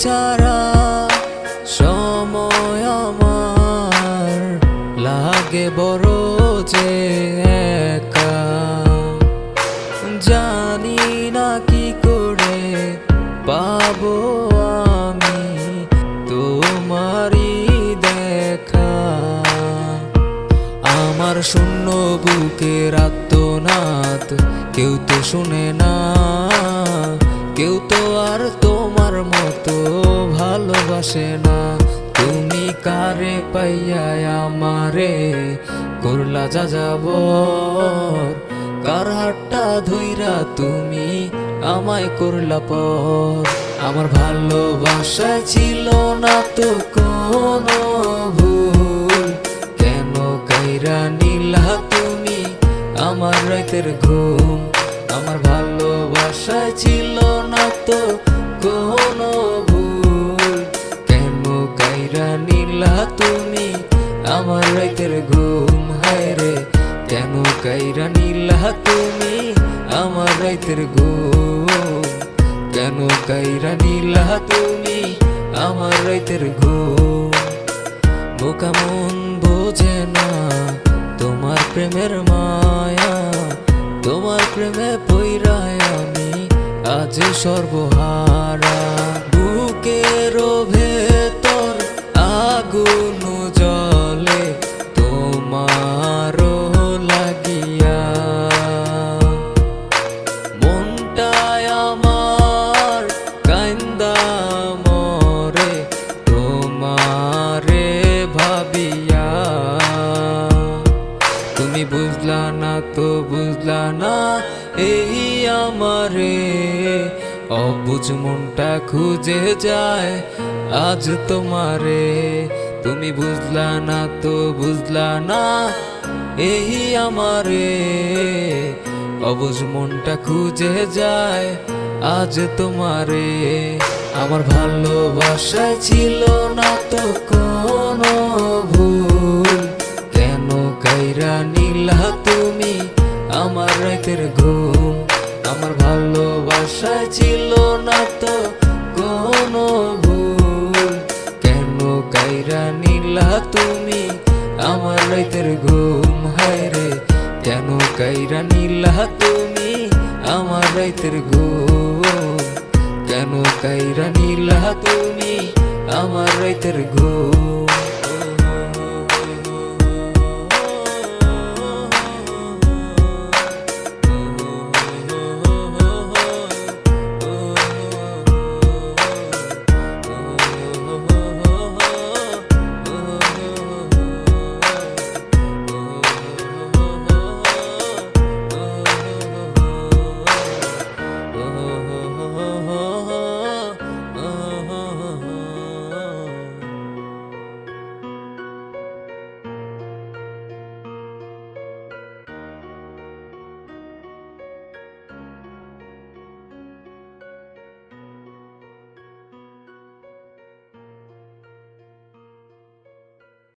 ছাড়া সময় আমার লাগে বড় যে একা। জানি না কি করে পাবো আমি তোমারই দেখা। আমার শূন্য বুকের আর্তনাদ কেউ তো শুনে না, কেউ তো আর তোমার মতো ভালোবাসে না। তুমি কারে পাইয়া আমারে করলা যা যাবর, কার হাতটা ধইরা তুমি আমায় করলা পর। আমার ভালোবাসা ছিল না তো কোনো ভুল, কেন কাইরা নিলা তুমি আমার রাতের ঘুম। আমার ভালোবাসা ছিল না তো কোনো ভুল, কেন কাইরা নিলা তুমি আমার রাতের ঘুম। হায় রে কেন কাইরা নিলা তুমি আমার রাতের ঘুম, কেন কাইরা নিলা তুমি আমার রাতের ঘুম। বোকা মন বোঝে না তোমার প্রেমের মায়া, তোমার প্রেমে পইরায় আমি আজ সর্বহারা। বুকের ভেতর আগুন জ্বলে তোমারও লাগিয়া, মনটায় আমার কান্দা মরে তোমারে ভাবিয়া। তুমি বুঝলা না তো বুঝলা না এই আমারে, অবুঝ মনটা খুঁজে যায় আজ তোমারে। তুমি বুঝলা না তো বুঝলা না এই আমারে, অবুঝ মনটা খুঁজে যায় আজ তোমারে। আমার ভালোবাসা ছিল না তো কোনো ভুল, কেন কাইরা নিলা তুমি আমার রাতের ঘুম। আমার ভালোবাসা ছিল না তো কোনো ভুল, কেন কাইরা নিলা তুমি আমার রাতের ঘুম। হায় রে কেন কাইরা নিলা তুমি আমার রাতের ঘুম, কেন কাইরা নিলা তুমি আমার রাতের ঘুম।